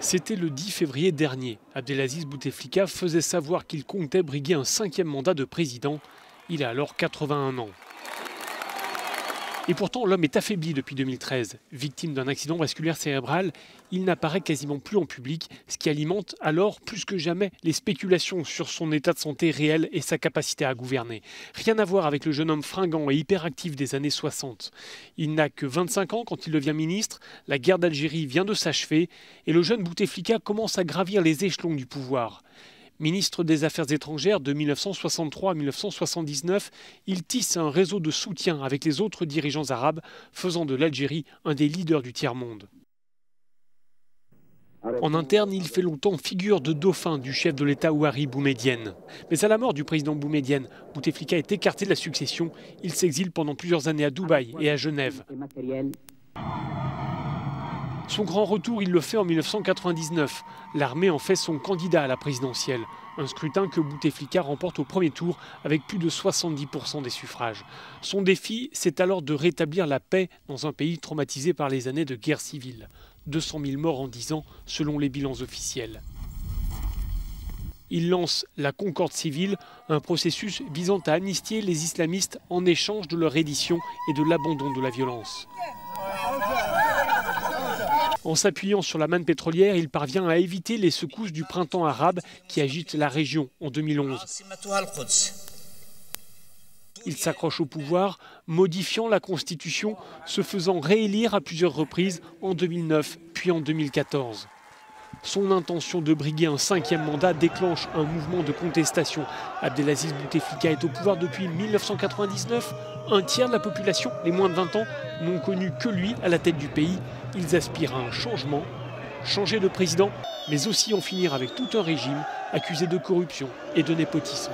C'était le 10 février dernier. Abdelaziz Bouteflika faisait savoir qu'il comptait briguer un 5e mandat de président. Il a alors 81 ans. Et pourtant, l'homme est affaibli depuis 2013. Victime d'un accident vasculaire cérébral, il n'apparaît quasiment plus en public, ce qui alimente alors plus que jamais les spéculations sur son état de santé réel et sa capacité à gouverner. Rien à voir avec le jeune homme fringant et hyperactif des années 60. Il n'a que 25 ans quand il devient ministre, la guerre d'Algérie vient de s'achever et le jeune Bouteflika commence à gravir les échelons du pouvoir. Ministre des Affaires étrangères de 1963 à 1979, il tisse un réseau de soutien avec les autres dirigeants arabes, faisant de l'Algérie un des leaders du tiers-monde. En interne, il fait longtemps figure de dauphin du chef de l'État Houari Boumedienne. Mais à la mort du président Boumedienne, Bouteflika est écarté de la succession. Il s'exile pendant plusieurs années à Dubaï et à Genève. Son grand retour, il le fait en 1999. L'armée en fait son candidat à la présidentielle. Un scrutin que Bouteflika remporte au premier tour avec plus de 70% des suffrages. Son défi, c'est alors de rétablir la paix dans un pays traumatisé par les années de guerre civile. 200 000 morts en 10 ans, selon les bilans officiels. Il lance la Concorde civile, un processus visant à amnistier les islamistes en échange de leur reddition et de l'abandon de la violence. En s'appuyant sur la manne pétrolière, il parvient à éviter les secousses du printemps arabe qui agitent la région en 2011. Il s'accroche au pouvoir, modifiant la Constitution, se faisant réélire à plusieurs reprises en 2009 puis en 2014. Son intention de briguer un 5e mandat déclenche un mouvement de contestation. Abdelaziz Bouteflika est au pouvoir depuis 1999. Un tiers de la population, les moins de 20 ans, n'ont connu que lui à la tête du pays. Ils aspirent à un changement, changer de président, mais aussi en finir avec tout un régime accusé de corruption et de népotisme.